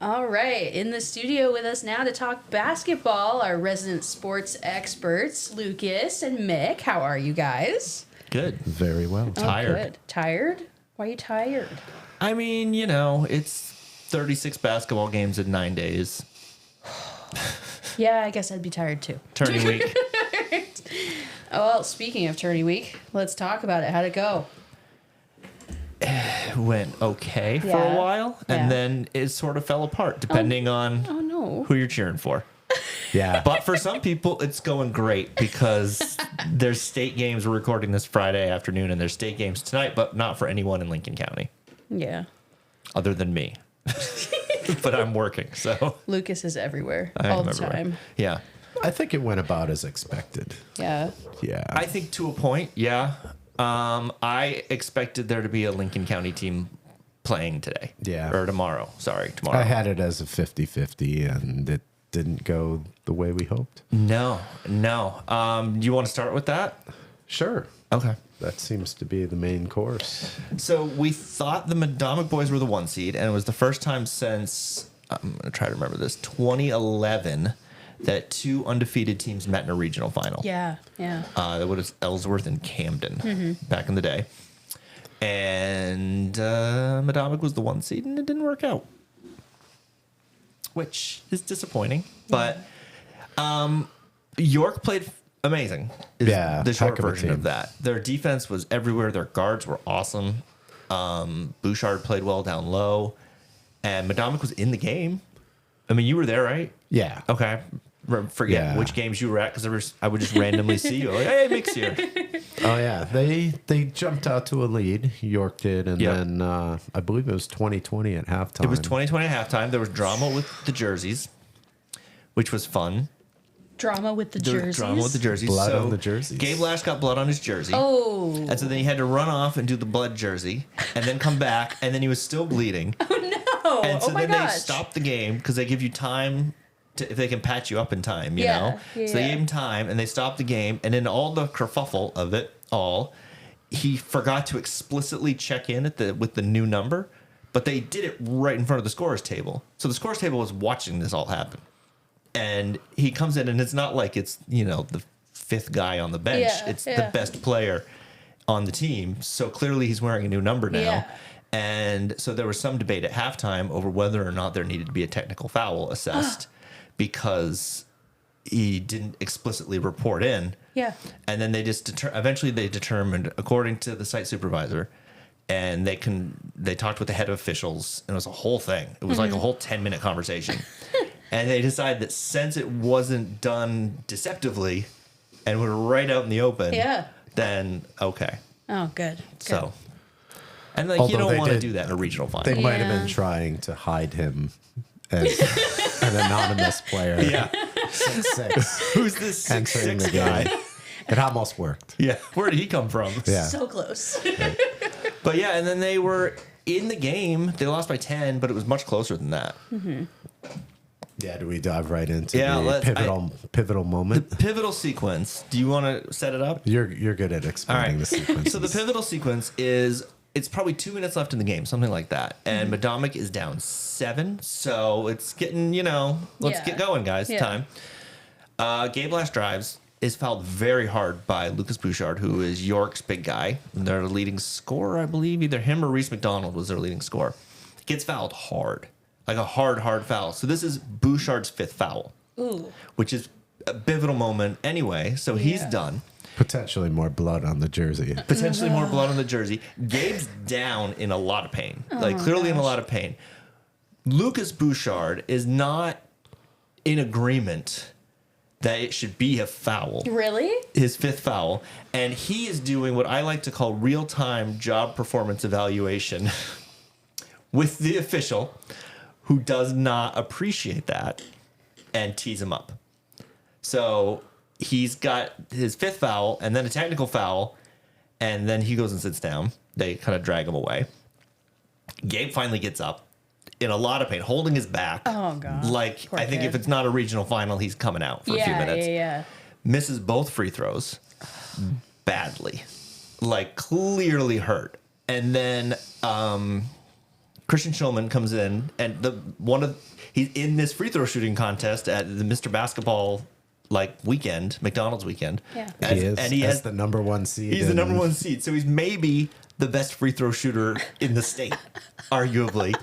All right, in the studio with us now to talk basketball, our resident sports experts, Lucas and Mick. How are you guys? Good. Very well. Tired. Good. Tired? Why are you tired? I mean, it's 36 basketball games in 9 days. Yeah, I guess I'd be tired too. Tourney week. Oh, well, speaking of tourney week, let's talk about it. How'd it go? Went okay for Yeah. a while, Yeah. and then it sort of fell apart depending on Oh, no. who you're cheering for. Yeah. But for some people, it's going great because there's state games. We're recording this Friday afternoon, and there's state games tonight, but not for anyone in Lincoln County Yeah. other than me. But I'm working, so Lucas is everywhere I all am the everywhere. time. Yeah. I think it went about as expected. Yeah. Yeah. I think to a point, yeah. I expected there to be a Lincoln County team playing today. Yeah. Or tomorrow. Sorry, tomorrow. I had it as a 50-50, and it didn't go the way we hoped. No. Do you want to start with that? Sure. Okay. That seems to be the main course. So we thought the Madomic boys were the 1 seed, and it was the first time since, I'm going to try to remember this, 2011 that two undefeated teams met in a regional final. Yeah. Yeah. That was Ellsworth and Camden back in the day. And Madomic was the 1 seed, and it didn't work out, which is disappointing. But York played amazing. Is Yeah, the short heck of a version team. of that. Their defense was everywhere. Their guards were awesome. Bouchard played well down low, and Madomic was in the game. I mean, you were there, right? Yeah. Okay. Forget Yeah. which games you were at because I would just randomly see you. Like, hey, Mick's here. Oh, yeah. They jumped out to a lead. York did. And Yep. then I believe it was 2020 at halftime. It was 2020 at halftime. There was drama with the jerseys, which was fun. Drama with the There was jerseys. drama with the jerseys. Blood so on the jerseys. Gabe Lash got blood on his jersey. Oh. And so then he had to run off and do the blood jersey and then come back. And then he was still bleeding. Oh, And so oh my then gosh. they stopped the game because they give you time to, if they can patch you up in time, you Yeah, know? yeah, So they yeah. gave him time and they stopped the game. And in all the kerfuffle of it all, he forgot to explicitly check in with the new number, but they did it right in front of the scorer's table. So the scorer's table was watching this all happen. And he comes in and it's not like it's, the fifth guy on the bench. Yeah, It's yeah. the best player on the team. So clearly he's wearing a new number now. Yeah. And so there was some debate at halftime over whether or not there needed to be a technical foul assessed because he didn't explicitly report in. Yeah. And then they just eventually they determined, according to the site supervisor, and they talked with the head of officials, and it was a whole thing. It was like a whole 10-minute conversation. And they decided that since it wasn't done deceptively and we're right out in the open, Yeah. then okay. Oh, good. So, and you Although don't they want to did- do that in a regional final. They might have Yeah. been trying to hide him as an anonymous player. Yeah. 6'6", Who's this entering 6'6" the guy? game. It almost worked. Yeah. Where did he come from? Yeah. So close. But yeah, and then they were in the game. They lost by 10, but it was much closer than that. Yeah, do we dive right into Yeah, the pivotal moment? Pivotal sequence. Do you want to set it up? You're good at All explaining right. the sequence. So the pivotal sequence is it's probably 2 minutes left in the game, something like that. And Madomic is down 7. So it's getting, let's Yeah. get going, guys. Yeah. Time. Gabe Lash drives, is fouled very hard by Lucas Bouchard, who is York's big guy. Their leading scorer, I believe. Either him or Reese McDonald was their leading scorer. Gets fouled hard. Like a hard foul. So this is Bouchard's 5th foul. Ooh. Which is a pivotal moment anyway. So he's Yeah. done. Potentially more blood on the jersey. Potentially more blood on the jersey. Gabe's down in a lot of pain. Clearly in a lot of pain. Lucas Bouchard is not in agreement that it should be a foul. Really? His 5th foul. And he is doing what I like to call real-time job performance evaluation with the official who does not appreciate that and tease him up. So he's got his 5th foul and then a technical foul, and then he goes and sits down. They kind of drag him away. Gabe finally gets up in a lot of pain, holding his back. Oh, God. Like, Poor I think kid. if it's not a regional final, he's coming out for a few minutes. Yeah. Misses both free throws badly, like clearly hurt. And then Christian Schulman comes in, and he's in this free throw shooting contest at the Mr. Basketball weekend, McDonald's weekend. Yeah. He has the number one seed. He's the number one seed, so he's maybe the best free throw shooter in the state, arguably.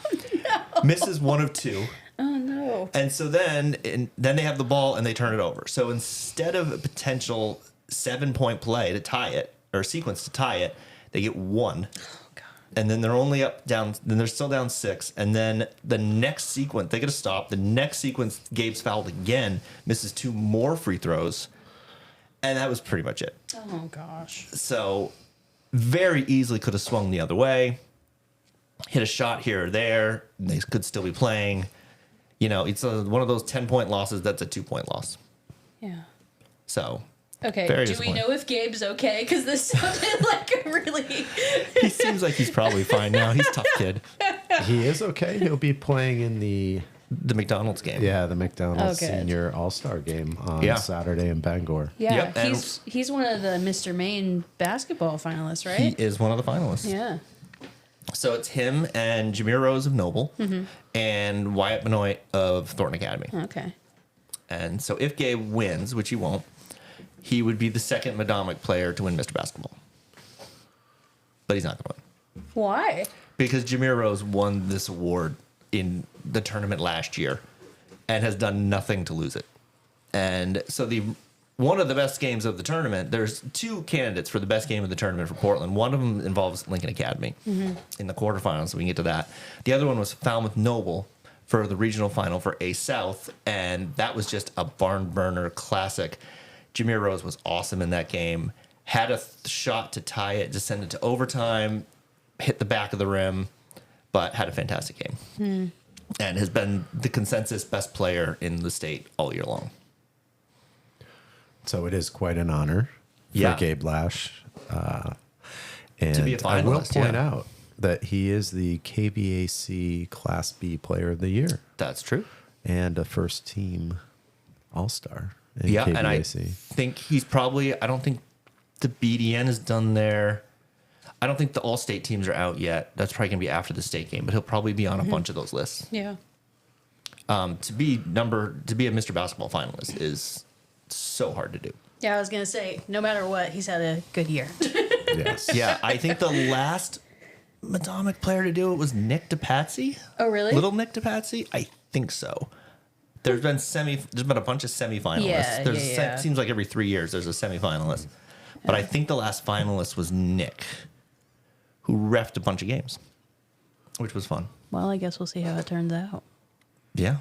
Misses one of two. Oh no. And so then they have the ball and they turn it over. So instead of a potential 7-point play to tie it, or sequence to tie it, they get one. Oh god. And then they're only then they're still down 6. And then the next sequence, they get a stop. The next sequence, Gabe's fouled again, misses 2 more free throws. And that was pretty much it. Oh gosh. So very easily could have swung the other way. Hit a shot here or there. They could still be playing. It's one of those 10-point losses that's a 2-point loss. Yeah. So, Okay, very do we disappointing. know if Gabe's okay? Because this sounded like a really... He seems like he's probably fine now. He's a tough kid. He is okay. He'll be playing in the McDonald's game. the McDonald's Oh, good. Senior All-Star game on Saturday in Bangor. Yeah, Yep, and- he's one of the Mr. Maine basketball finalists, right? He is one of the finalists. Yeah. So it's him and Jameer Rose of Noble and Wyatt Benoit of Thornton Academy. Okay. And so if Gabe wins, which he won't, he would be the second Madomic player to win Mr. Basketball. But he's not going to win. Why? Because Jameer Rose won this award in the tournament last year and has done nothing to lose it. And so one of the best games of the tournament, there's 2 candidates for the best game of the tournament for Portland. One of them involves Lincoln Academy in the quarterfinals, so we can get to that. The other one was Falmouth Noble for the regional final for A South, and that was just a barn burner classic. Jameer Rose was awesome in that game. Had a shot to tie it, to send it to overtime, hit the back of the rim, but had a fantastic game. And has been the consensus best player in the state all year long. So it is quite an honor Yeah. for Gabe Lash. And To be a I will finalist, point yeah. out that he is the KVAC Class B Player of the Year That's true. and a first team All-Star in Yeah, KVAC. and I think he's probably, I don't think the BDN is done there. I don't think the all-state teams are out yet. That's probably going to be after the state game, but he'll probably be on a bunch of those lists. Yeah. To be a Mr. Basketball finalist is so hard to do. Yeah, I was going to say, no matter what, he's had a good year. Yes. Yeah, I think the last Madomic player to do it was Nick DePatsy. Oh, really? Little Nick DePatsy? I think so. There's been a bunch of semifinalists. Yeah, yeah. Seems like every 3 years there's a semifinalist. But I think the last finalist was Nick, who reffed a bunch of games, which was fun. Well, I guess we'll see how it turns out. Yeah.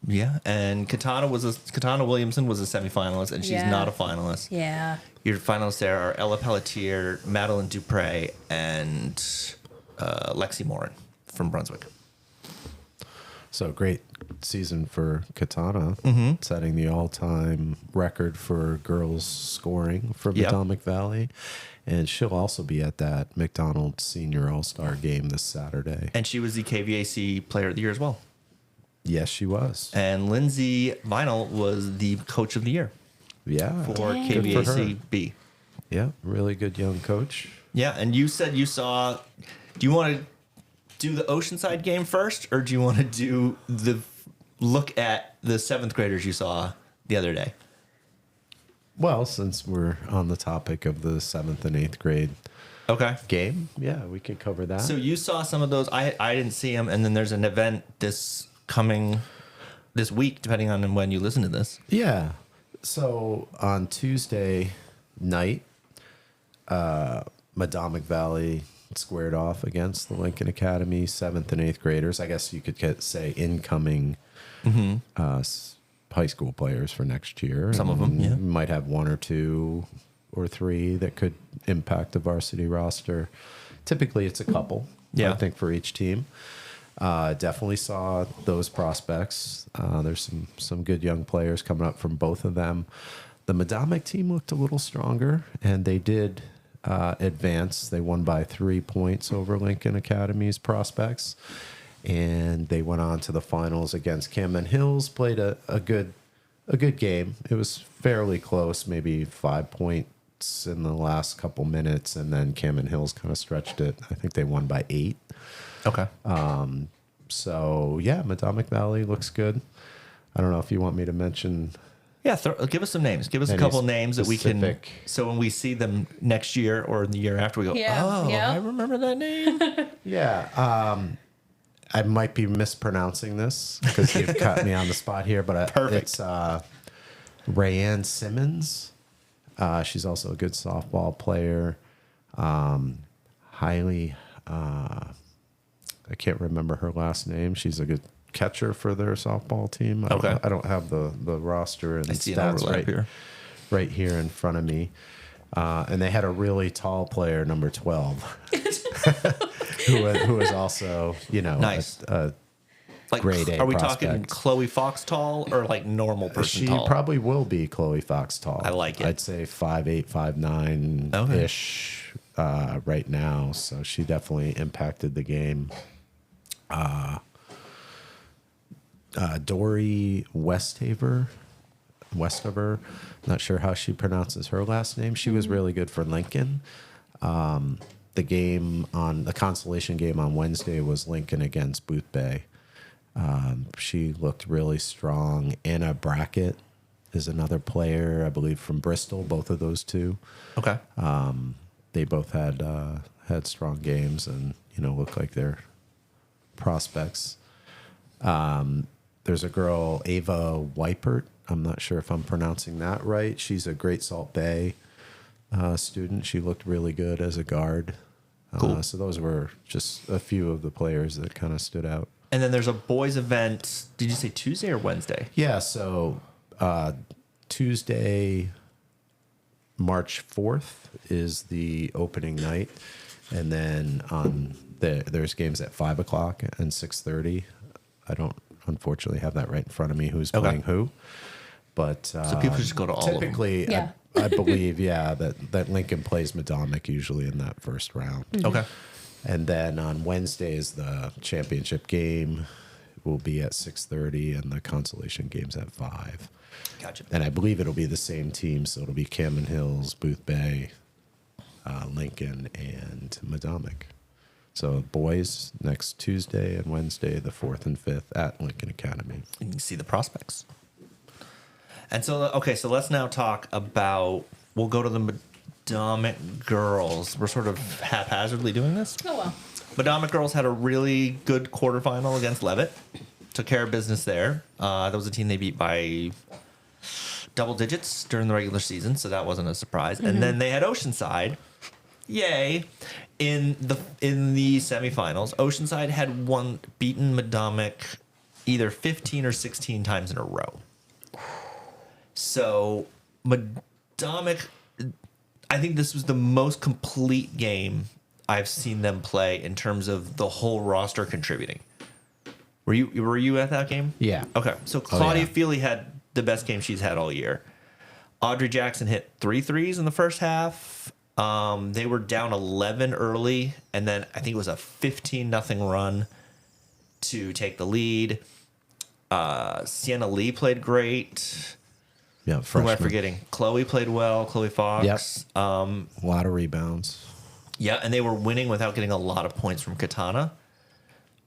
Yeah. And Katana Williamson was a semifinalist, and she's Yeah. not a finalist. Yeah. Your finalists there are Ella Pelletier, Madeline Dupre, and Lexi Morin from Brunswick. So great season for Katana, setting the all-time record for girls scoring for Yep. Madomic Valley. And she'll also be at that McDonald's Senior All-Star game this Saturday. And she was the KVAC Player of the Year as well. Yes, she was. And Lindsay Vinyl was the Coach of the Year Yeah. for Dang. Good for her. KVAC B. Yeah, really good young coach. Yeah, and you said you saw. Do you want to do the Oceanside game first, or do you want to do the look at the 7th graders you saw the other day? Well, since we're on the topic of the 7th and 8th grade Okay. game, yeah, we could cover that. So you saw some of those. I didn't see them, and then there's an event this week, depending on when you listen to this. Yeah. So on Tuesday night, Madomic Valley squared off against the Lincoln Academy 7th and 8th graders. I guess you could say incoming high school players for next year. Some of them, And yeah. might have 1 or 2 or 3 that could impact the varsity roster. Typically, it's a couple, Yeah. I think, for each team. Definitely saw those prospects. There's some good young players coming up from both of them. The Madomic team looked a little stronger, and they did advance. They won by 3 points over Lincoln Academy's prospects, and they went on to the finals against Camden Hills. Played a good game. It was fairly close, maybe 5 points in the last couple minutes, and then Camden Hills kind of stretched it. I think they won by 8. Okay. So yeah, Madomic Valley looks good. I don't know if you want me to mention. Yeah, give us some names. Give us a Any couple names that we can. specific- So when we see them next year or the year after, we go, Yeah, oh, yeah. I remember that name. Yeah, I might be mispronouncing this because you've caught me on the spot here, but Perfect. it's Rayanne Simmons. She's also a good softball player. Highly, I can't remember her last name. She's a good catcher for their softball team. Okay. I don't have the roster and I see an stats overlap here. right here in front of me. And they had a really tall player, number 12, who was also, Nice. Like, grade A are we talking prospect. Chloe Fox tall or like normal person she tall? probably will be Chloe Fox tall. I like it. I'd say 5'8", 5'9" ish right now. So she definitely impacted the game. Dory Westover, not sure how she pronounces her last name. She was really good for Lincoln. The consolation game on Wednesday was Lincoln against Booth Bay. She looked really strong. Anna Brackett is another player, I believe, from Bristol. Both of those two, Okay. they both had strong games and look like they're prospects. There's a girl, Ava Weipert. I'm not sure if I'm pronouncing that right. She's a Great Salt Bay student. She looked really good as a guard. Cool. So those were just a few of the players that kind of stood out. And then there's a boys event. Did you say Tuesday or Wednesday? Yeah, so Tuesday, March 4th is the opening night. And then there's games at 5 o'clock and 6:30. I don't unfortunately have that right in front of me who's Okay. playing who. But So people just go to all of them. typically, Yeah. I believe, that Lincoln plays Madomic usually in that first round. Okay. And then on Wednesdays, the championship game will be at 6:30 and the consolation game's at 5. Gotcha. And I believe it'll be the same team. So it'll be Camden Hills, Booth Bay, Lincoln, and Madomic. So boys next Tuesday and Wednesday, the 4th and 5th at Lincoln Academy. And you can see the prospects. And so, okay, so let's now talk about, we'll go to the Madomic girls. We're sort of haphazardly doing this. Oh, well. Madomic girls had a really good quarterfinal against Levitt. Took care of business there. That was a team they beat by double digits during the regular season, so that wasn't a surprise. And then they had Oceanside. Yay. In the semifinals, Oceanside had beaten Madomic either 15 or 16 times in a row. So Madomic, I think this was the most complete game I've seen them play in terms of the whole roster contributing. Were you at that game? Yeah. Okay. So Claudia yeah. Feely had the best game she's had all year. Audrey Jackson hit 3 threes in the first half. They were down 11 early, and then I think it was a 15-0 run to take the lead. Sienna Lee played great. Yeah, Who am I freshman. forgetting? Chloe played well. Chloe Fox. Yep. A lot of rebounds. Yeah, and they were winning without getting a lot of points from Katana.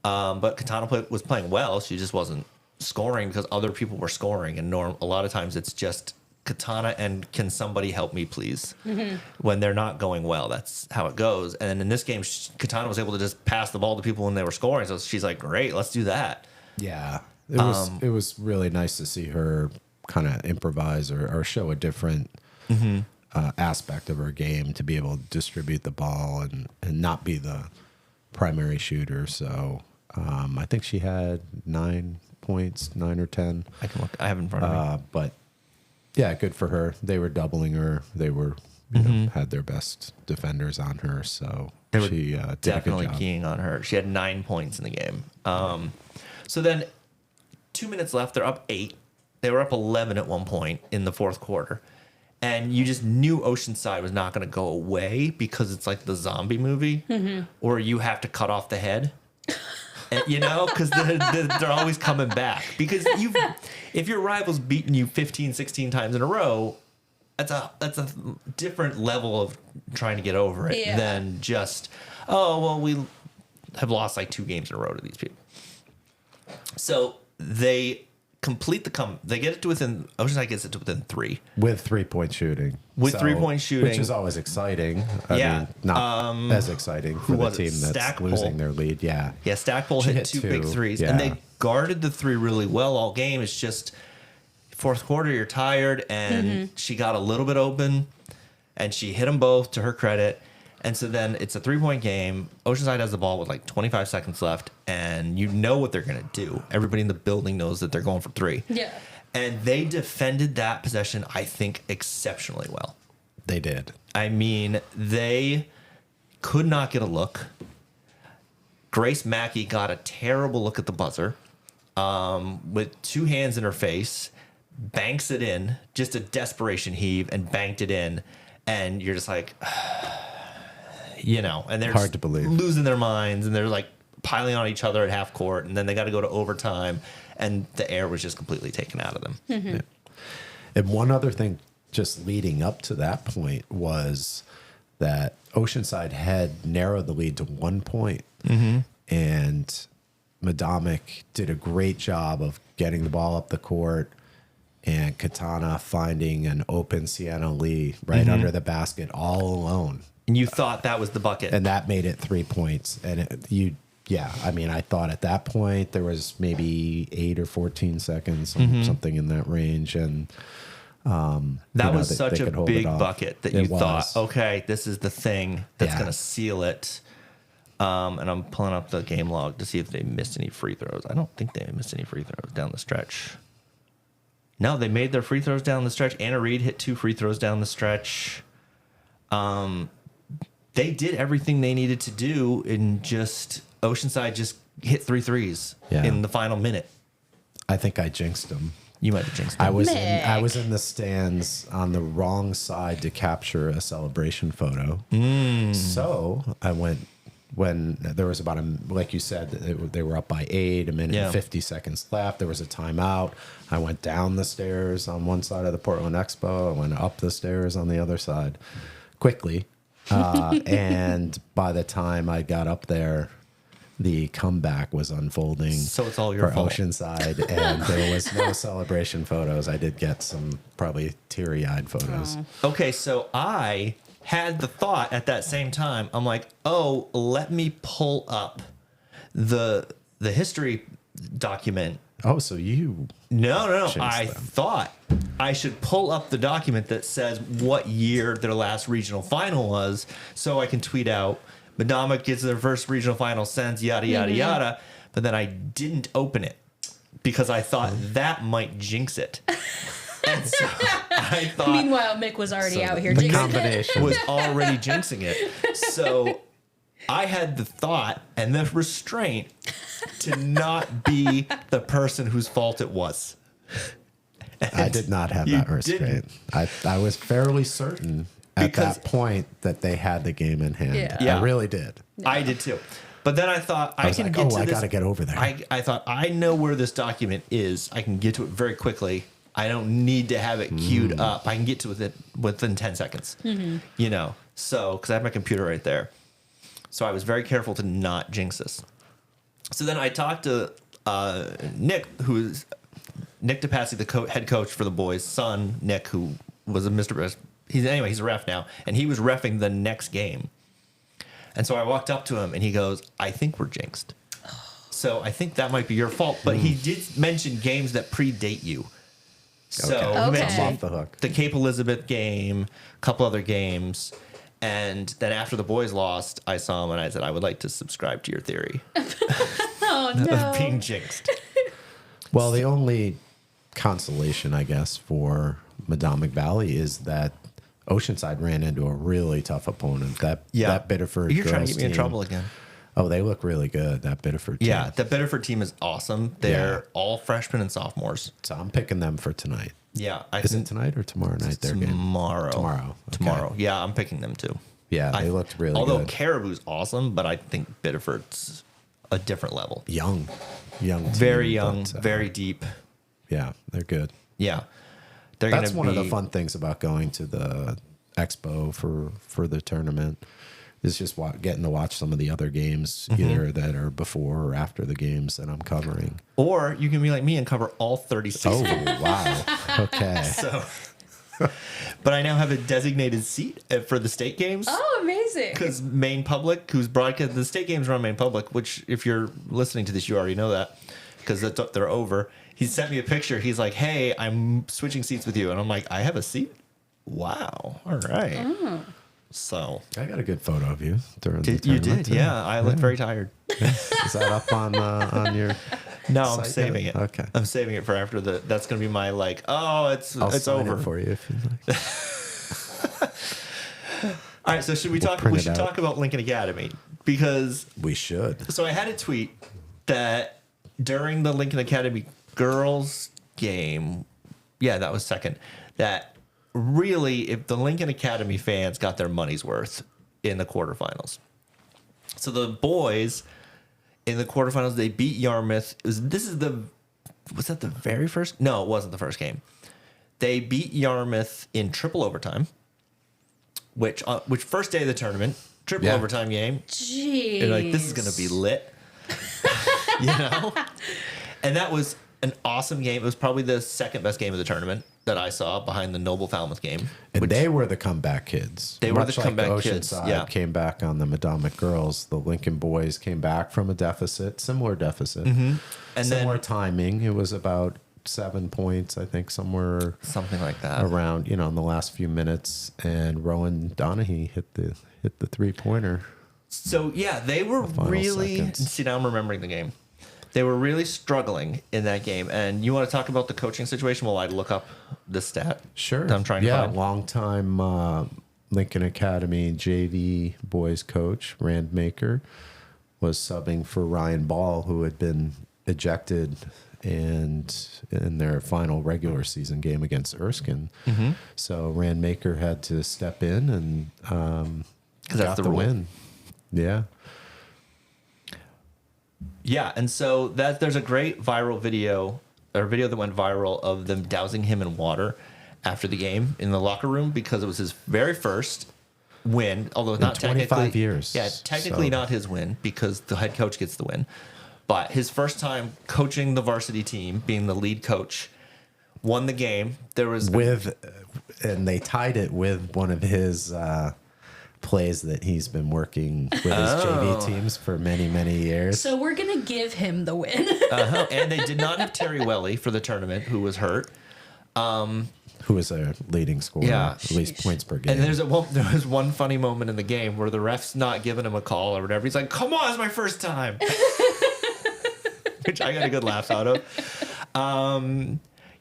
But Katana was playing well. She just wasn't scoring because other people were scoring. And a lot of times it's just Katana and can somebody help me, please? When they're not going well, that's how it goes. And in this game, Katana was able to just pass the ball to people when they were scoring. So she's like, great, let's do that. Yeah. It was really nice to see her kind of improvise or show a different aspect of her game to be able to distribute the ball and not be the primary shooter. So I think she had 9 points, 9 or 10. I can look. I have it in front of me. But yeah, good for her. They were doubling her. They were had their best defenders on her. So They were she did definitely a good job. keying on her. She had 9 points in the game. So then 2 minutes left. They're up 8. They were up 11 at one point in the fourth quarter. And you just knew Oceanside was not going to go away because it's like the zombie movie or you have to cut off the head. And, because they're always coming back. Because if your rival's beaten you 15, 16 times in a row, that's a different level of trying to get over it Yeah. than just, oh, well, have lost like 2 games in a row to these people. So they complete they get it to within, Oceanside gets it to within 3. With 3-point shooting. With 3-point shooting. Which is always exciting. I mean, not as exciting for the was it? team that's Stackpole. losing their lead. Yeah. Yeah, Stackpole She hit hit 2 2, big threes, yeah. and they guarded the 3 really well all game. It's just fourth quarter, you're tired, and she got a little bit open, and she hit them both to her credit. And so then it's a 3-point game. Oceanside has the ball with like 25 seconds left, and you know what they're going to do. Everybody in the building knows that they're going for 3. Yeah. And they defended that possession, I think, exceptionally well. They did. I mean, they could not get a look. Grace Mackey got a terrible look at the buzzer with 2 hands in her face, banks it in, just a desperation heave, and banked it in. And you're just like, and they're Hard to believe. losing their minds, and they're like piling on each other at half court, and then they got to go to overtime, and the air was just completely taken out of them. Yeah. And one other thing just leading up to that point was that Oceanside had narrowed the lead to 1 point. And Madamic did a great job of getting the ball up the court and Katana finding an open Sienna Lee right under the basket all alone. And you thought that was the bucket. And that made it 3 points. And I thought at that point there was maybe 8 or 14 seconds, something in that range. And that was such they a could hold it big off. bucket that It you thought, was. okay, this is the thing that's Yeah. going to seal it. And I'm pulling up the game log to see if they missed any free throws. I don't think they missed any free throws down the stretch. No, they made their free throws down the stretch. Anna Reed hit 2 free throws down the stretch. They did everything they needed to do, and just Oceanside just hit 3 threes in the final minute. I think I jinxed them. You might have jinxed them. I was in the stands on the wrong side to capture a celebration photo. So I went when there was about like you said, they were up by 8, a minute and 50 seconds left. There was a timeout. I went down the stairs on one side of the Portland Expo. I went up the stairs on the other side quickly. And by the time I got up there, the comeback was unfolding. So it's all your for fault. Oceanside, and there was no celebration photos. I did get some probably teary-eyed photos. Okay, so I had the thought at that same time. I'm like, oh, let me pull up the history document. Oh, so you No. Jinxed I them. thought I should pull up the document that says what year their last regional final was, so I can tweet out, Madama gets their first regional final since yada yada yada. But then I didn't open it because I thought that might jinx it. And so I thought Meanwhile, Mick was already out here. the jinxing it. combination. was already jinxing it. So I had the thought and the restraint to not be the person whose fault it was. I did not have You that restraint. I was fairly certain at Because- that point that they had the game in hand. Yeah. I really did. I did too. But then I thought I was can like, get oh, to I this. gotta get over there. I thought I know where this document is. I can get to it very quickly. I don't need to have it queued up. I can get to it within 10 seconds. So because I have my computer right there. So I was very careful to not jinx this. So then I talked to Nick, who's Nick DePassi, the head coach for the boys' son, Nick, who was a Mr. Best. He's a ref now, and he was reffing the next game. And so I walked up to him, and he goes, "I think we're jinxed." So I think that might be your fault. But he did mention games that predate you. So Okay. he Okay. mentioned I'm off the hook. the Cape Elizabeth game, a couple other games. And then after the boys lost, I saw him and I said, I would like to subscribe to your theory Oh no. of being jinxed. Well, the only consolation, I guess, for Madamic Valley is that Oceanside ran into a really tough opponent. That Biddeford You're trying to girls get me in team- trouble again. Oh, they look really good. That Biddeford team. Yeah, the Biddeford team is awesome. They're all freshmen and sophomores. So I'm picking them for tonight. Yeah, I Is it think tonight or tomorrow night? Their game. tomorrow. Tomorrow. Okay. Tomorrow. Yeah, I'm picking them too. Yeah, they looked really although good. Caribou's awesome, but I think Biddeford's a different level. Young team, Very young, but, very deep. yeah, they're good. Yeah. They're That's gonna one of the be- fun things about going to the expo for the tournament is just getting to watch some of the other games, either that are before or after the games that I'm covering. Or you can be like me and cover all 36. Oh, wow. Okay. So, but I now have a designated seat for the state games. Oh, amazing. Because Maine Public, who's broadcast the state games are on Maine Public, which if you're listening to this, you already know that because they're over. He sent me a picture. He's like, "Hey, I'm switching seats with you," and I'm like, "I have a seat." Wow. All right. So I got a good photo of you during the you tournament, did, too. yeah. I look very tired. Is that up on your? No, I'm Site saving yet? it. Okay. I'm saving it for after the. That's gonna be my like. Oh, it's I'll sign over it for you if you like. All right. So should we talk? print We it should out. talk about Lincoln Academy because We should. so I had a tweet that during the Lincoln Academy girls game, yeah, that was second. That really, if the Lincoln Academy fans got their money's worth in the quarterfinals. So the boys in the quarterfinals, they beat Yarmouth. Was that the very first? No, it wasn't the first game. They beat Yarmouth in triple overtime, which first day of the tournament, triple Yeah. overtime game. Jeez. You're like, this is going to be lit. You know? And that was an awesome game. It was probably the second best game of the tournament that I saw behind the Noble Falmouth game. And they were the comeback kids. They were Much the comeback kids, Oceanside yeah. came back on the Madomic girls. The Lincoln boys came back from a deficit, similar deficit. And Similar then timing. It was about 7 points, I think, somewhere something like that. around, in the last few minutes. And Rowan Donahue hit the 3-pointer. So yeah, they were final really. seconds. See, now I'm remembering the game. They were really struggling in that game. And you want to talk about the coaching situation while I look up the stat? Sure. That I'm trying to find. long time Lincoln Academy JV boys coach, Rand Maker, was subbing for Ryan Ball, who had been ejected and in their final regular season game against Erskine. Mm-hmm. So Rand Maker had to step in and 'Cause that's got the the rule. win. Yeah. Yeah, and so there's a great viral video, or a video that went viral of them dousing him in water after the game in the locker room because it was his very first win, although not 25 technically years, Yeah, technically so- not his win because the head coach gets the win, but his first time coaching the varsity team, being the lead coach, won the game. There was And they tied it with one of his plays that he's been working with his JV teams for many, many years. So we're going to give him the win. and they did not have Terry Welly for the tournament, who was hurt. Who was a leading scorer, Yeah. at least Sheesh. points per game. And there was one funny moment in the game where the ref's not giving him a call or whatever. He's like, "Come on, it's my first time," which I got a good laugh out of.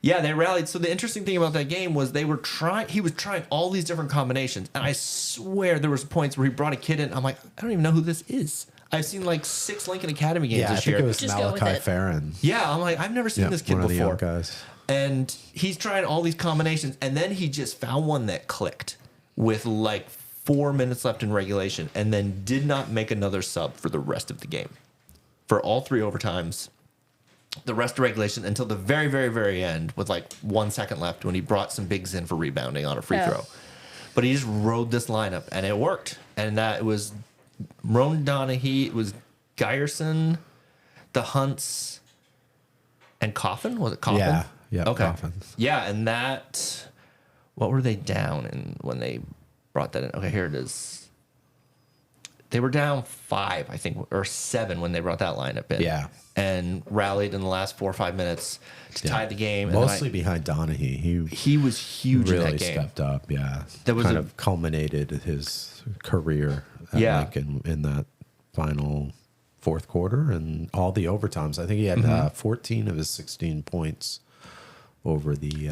Yeah, they rallied. So the interesting thing about that game was he was trying all these different combinations, and I swear there was points where he brought a kid in. I'm like, I don't even know who this is. I've seen like 6 Lincoln Academy games yeah, I this think year. it was Just go with Malachi it. Farron. Yeah, I'm like, I've never seen Yep, this kid one of the before. young guys. And he's trying all these combinations, and then he just found one that clicked with like 4 minutes left in regulation, and then did not make another sub for the rest of the game. For all 3 overtimes, the rest of regulation until the very, very, very end with like 1 second left when he brought some bigs in for rebounding on a free Oh. throw. But he just rode this lineup, and it worked. And it was Roan Donahue, it was Geyerson, the Hunts, and Coffin. Was it Coffin? Yeah, yeah, Okay. Coffin. Yeah, and that. What were they down in when they brought that in? Okay, here it is. They were down 5, I think, or 7 when they brought that lineup in. Yeah. And rallied in the last 4 or 5 minutes to tie the game. And Mostly behind Donahue. he was huge in Really that game. stepped up, yeah. There was kind a- of culminated his career at Yeah. Lincoln in that final fourth quarter and all the overtimes. I think he had Mm-hmm. 14 of his 16 points over the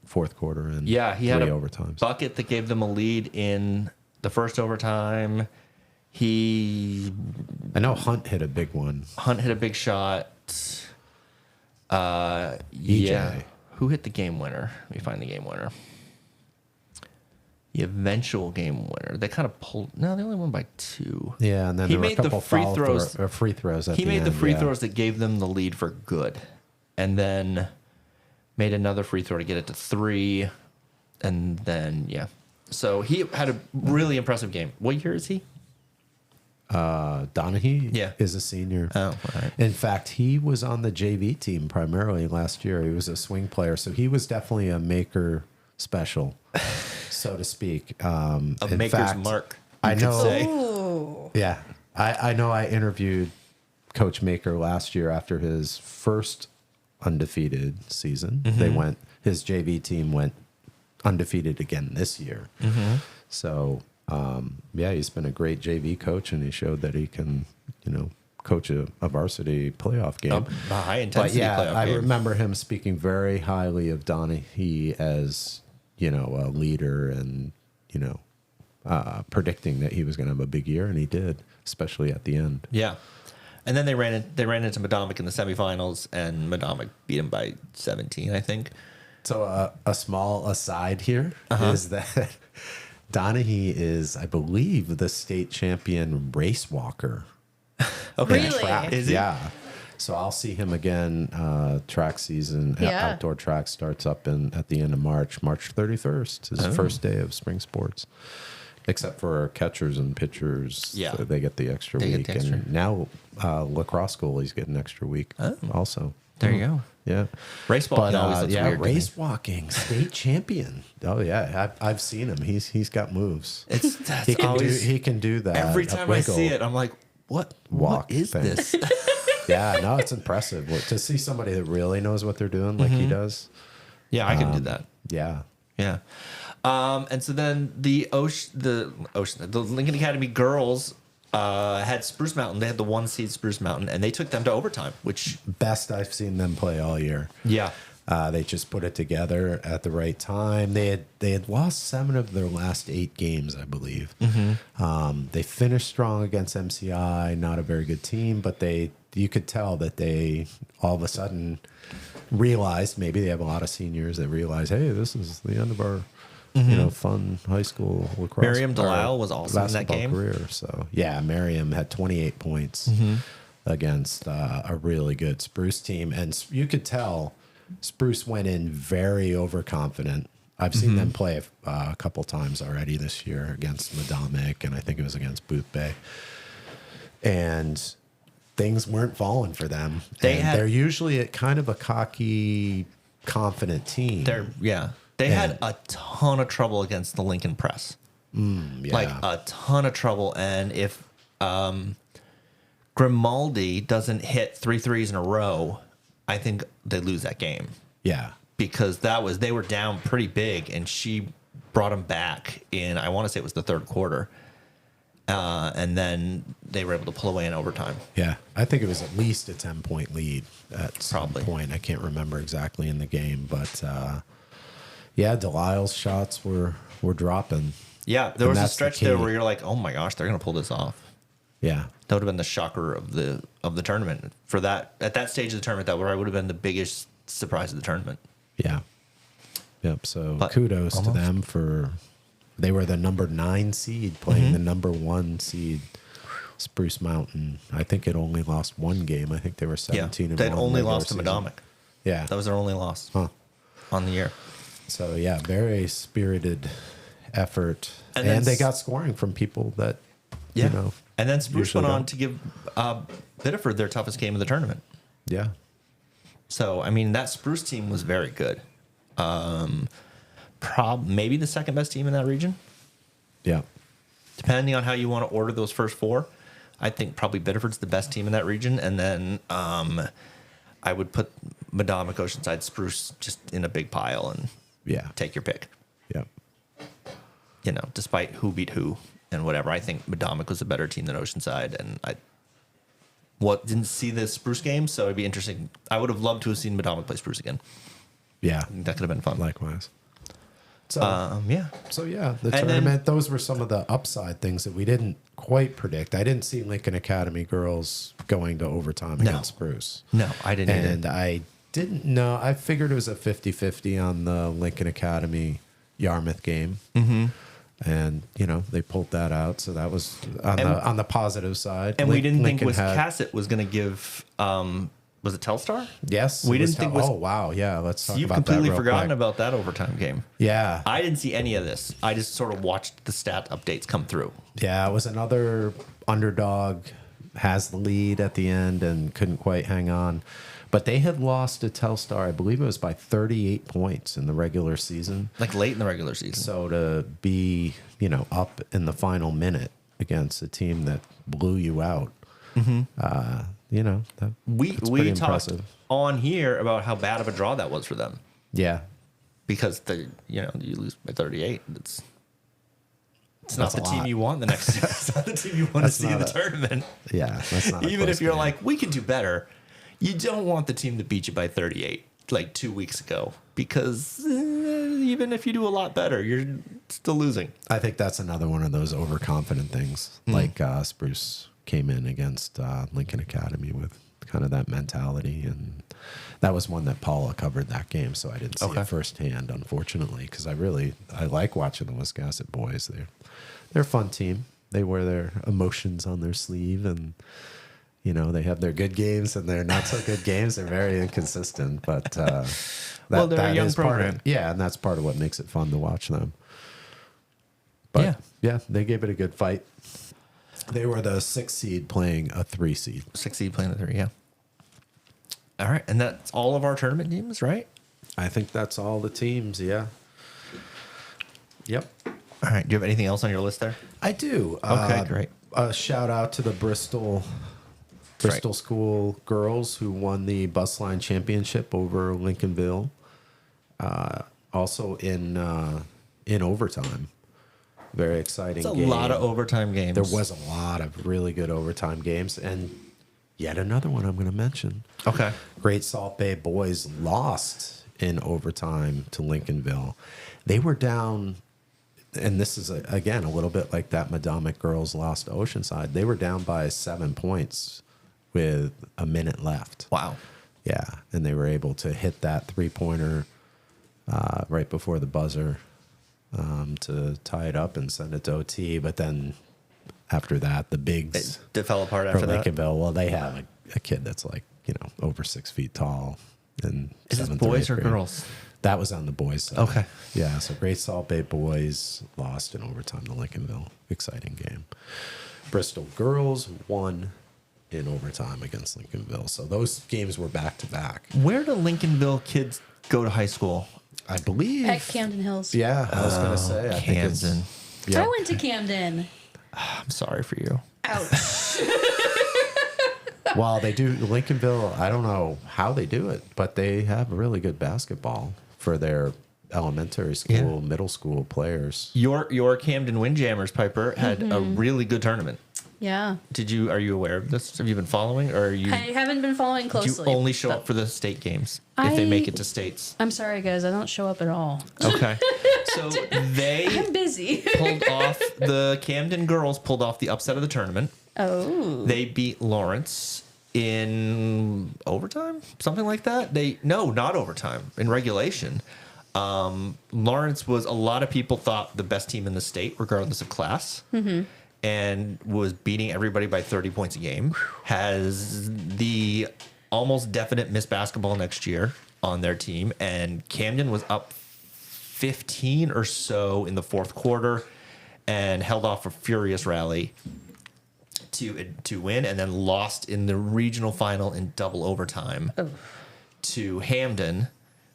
fourth quarter and Yeah, he 3 had a overtimes. bucket that gave them a lead in the first overtime. I know Hunt hit a big one. Hunt hit a big shot. EJ. Yeah. Who hit the game winner? Let me find the game winner. The eventual game winner. They kind of pulled. No, they only won by 2. Yeah, and then He there were a made the couple free foul throws. free throws at He the made the end, free yeah. throws that gave them the lead for good, and then made another free throw to get it to 3, and then yeah. So he had a really impressive game. What year is he? Donahue Yeah. is a senior. Oh, all right. In fact, he was on the JV team primarily last year. He was a swing player, so he was definitely a maker special, so to speak. A In maker's fact, mark. I you could know. say. Ooh. Yeah, I know. I interviewed Coach Maker last year after his first undefeated season. They went. His JV team went undefeated again this year. So yeah, he's been a great JV coach, and he showed that he can, coach a varsity playoff game. A high But intensity yeah, playoff I game. remember him speaking very highly of Donahue as a leader, and predicting that he was going to have a big year, and he did, especially at the end. Yeah. And then they ran into Madomic in the semifinals, and Madomic beat him by 17, I think. So a small aside here is that Donahue is, I believe, the state champion race walker. Okay. Really? Is he? Yeah. So I'll see him again. Track season, Yeah. outdoor track starts up at the end of March. March 31st is the first day of spring sports. Except for catchers and pitchers, Yeah. so they get the extra They get week. the extra. And now lacrosse goalies get an extra week also. There you go. Yeah. Race walking always looks yeah, weird to me. race walking, state champion. Oh yeah, I've seen him. He's got moves. That's He can always, he can do that. every a time I see wiggle. it, I'm like, what Walk is thing. this? Yeah, no, it's impressive to see somebody that really knows what they're doing, like he does. Yeah, I can do that. Yeah, Yeah. And so then the Lincoln Academy girls had Spruce Mountain. They had the 1 seed Spruce Mountain, and they took them to overtime, which, best I've seen them play all year. yeah. They just put it together at the right time. They had lost 7 of their last 8 games, I believe. They finished strong against MCI, not a very good team, but you could tell that they all of a sudden realized, maybe they have a lot of seniors that realize, hey, this is the end of our fun high school lacrosse. Miriam Delisle or was also in that basketball game. career. So yeah, Miriam had 28 points against a really good Spruce team, and you could tell Spruce went in very overconfident. I've seen them play a couple times already this year against Madomic, and I think it was against Booth Bay. And things weren't falling for them. They're usually a kind of a cocky, confident team. They had a ton of trouble against the Lincoln Press. Yeah. Like a ton of trouble. And if Grimaldi doesn't hit 3 threes in a row, I think they lose that game, yeah. because they were down pretty big, and she brought them back in, I want to say it was the third quarter. And then they were able to pull away in overtime. Yeah, I think it was at least a 10-point lead at Probably. some point. I can't remember exactly in the game, but yeah, Delisle's shots were dropping. Yeah, there was a that's the stretch there key. where you're like, oh my gosh, they're going to pull this off. Yeah, That would have been the shocker of the tournament. For that, at that stage of the tournament, that would have been the biggest surprise of the tournament. yeah, yep. So But kudos to almost. them for they were the number 9 seed playing the number 1 seed Spruce Mountain. I think it only lost 1 game. I think they were 17 and they'd 1 only regular lost to season. Madomic. Yeah, That was their only loss huh. on the year. So yeah, very spirited effort, And and then they got scoring from people that Yeah. you know. And then Spruce usually went on don't. to give Biddeford their toughest game of the tournament. Yeah, So, I mean, that Spruce team was very good. Maybe the second best team in that region, yeah, depending on how you want to order those first 4. I think probably Biddeford's the best team in that region. And then I would put Madomic, Oceanside, Spruce just in a big pile and yeah, take your pick. yeah. Despite who beat who and whatever. I think Madomic was a better team than Oceanside, and I didn't see the Spruce game, so it'd be interesting. I would have loved to have seen Madomic play Spruce again. Yeah, I think that could have been fun. likewise. So, Yeah. so yeah, the and tournament. Those were some of the upside things that we didn't quite predict. I didn't see Lincoln Academy girls going to overtime against Spruce, No, I didn't and either. I didn't know. I figured it was a 50-50 on the Lincoln Academy Yarmouth game. Mm-hmm. And they pulled that out, so that was on the positive side. And we didn't think Lincoln Wiscasset was going to give Was it Telstar? Yes. We it was didn't think Tel- was- Oh, wow. Yeah, let's talk You've about that completely real forgotten quick. about that overtime game. Yeah. I didn't see any of this. I just sort of watched the stat updates come through. Yeah, it was another underdog, has the lead at the end and couldn't quite hang on. But they had lost to Telstar, I believe it was by 38 points in the regular season. Like late in the regular season. So to be, up in the final minute against a team that blew you out, that, We that's pretty talked impressive. on here about how bad of a draw that was for them Yeah. because you lose by 38. It's not That's the a team lot. you want the next. It's not the team you want to That's see in the not tournament. Yeah. That's not a Even close if you're game. like, we can do better, you don't want the team to beat you by 38 like 2 weeks ago because even if you do a lot better, you're still losing. I think that's another one of those overconfident things. Like Spruce came in against Lincoln Academy with kind of that mentality, and that was one that Paula covered that game, so I didn't see Okay. it firsthand, unfortunately, because I like watching the Wiscasset boys. They're a fun team. They wear their emotions on their sleeve, and they have their good games and their not so good games. They're very inconsistent, but Well, they're a young is part of- program. yeah, and that's part of what makes it fun to watch them. But yeah, they gave it a good fight. They were the 6 seed playing a 3 seed. 6 seed playing the 3, yeah. All right, and that's all of our tournament teams, right? I think that's all the teams. Yeah. Yep. All right. Do you have anything else on your list there? I do. Okay, great. A shout out to the Bristol School girls who won the bus line championship over Lincolnville. Also in overtime. Very exciting It's a game. lot of overtime games. There was a lot of really good overtime games, and yet another one I'm going to mention. Okay. Great Salt Bay boys lost in overtime to Lincolnville. They were down, and this is, again, a little bit like that Madomic girls lost to Oceanside. They were down by 7 points with a minute left. Wow. Yeah, and they were able to hit that three-pointer right before the buzzer to tie it up and send it to OT. But then after that, the bigs It fell apart for after that. Lincolnville, well, they have a kid that's like, over 6 feet tall. And Is this boys or girls? That was on the boys side. Okay. Yeah, so Great Salt Bay boys lost in overtime to Lincolnville. Exciting game. Bristol girls won in overtime against Lincolnville. So those games were back to back. Where do Lincolnville kids go to high school? I believe. At Camden Hills. Yeah, I was going to say. I think it's- Camden. yeah. I went to Camden. I'm sorry for you. Ouch. Well, they do Lincolnville. I don't know how they do it, but they have really good basketball for their elementary school, middle school players. Your Camden Windjammers, Piper, had a really good tournament. Yeah. Are you aware of this? Have you been following, or are you? I haven't been following Do you closely. only show but- up for the state games if they make it to states? I'm sorry, guys. I don't show up at all. Okay. So they I'm busy. pulled off the Camden girls pulled off the upset of the tournament. Oh. They beat Lawrence in overtime, something like that. Not overtime, in regulation. Lawrence was, a lot of people thought, the best team in the state, regardless of class, and was beating everybody by 30 points a game. Has the almost definite Miss Basketball next year on their team, and Camden was up 15 or so in the fourth quarter and held off a furious rally to win, and then lost in the regional final in double overtime to Hamden,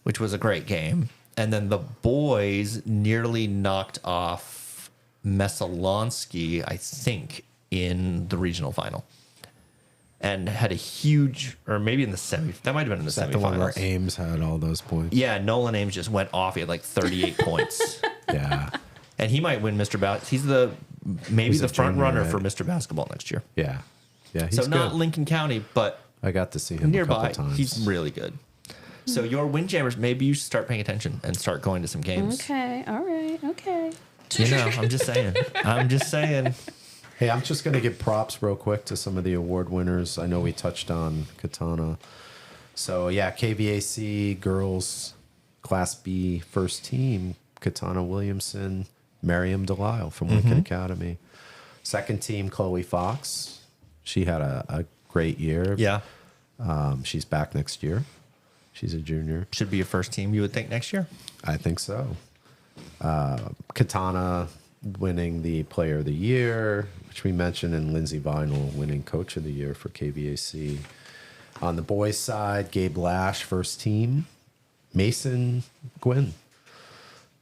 which was a great game. And then the boys nearly knocked off Messalonsky, I think, in the regional final, and had a huge, or maybe in the semi. That might have been in the Is that the one where semifinals. Ames had all those points? Yeah, Nolan Ames just went off. He had like 38 points. Yeah. And he might win Mr. He's maybe He's the a front junior, runner right? for Mr. Basketball next year. Yeah. Yeah. He's So good. not Lincoln County, but I got to see him a nearby. couple times. He's really good. So your Windjammers, maybe you should start paying attention and start going to some games. Okay. All right. Okay. I'm just saying. I'm just saying. Hey, I'm just going to give props real quick to some of the award winners. I know we touched on Katana. So, yeah, KVAC girls Class B first team, Katana Williamson, Miriam Delisle from Lincoln Academy. Second team, Chloe Fox. She had a great year. Yeah. She's back next year. She's a junior. Should be a first team, you would think, next year. I think so. Katana winning the Player of the Year, which we mentioned, and Lindsey Vinyl winning Coach of the Year for KVAC. On the boys' side, Gabe Lash, first team. Mason Gwynn,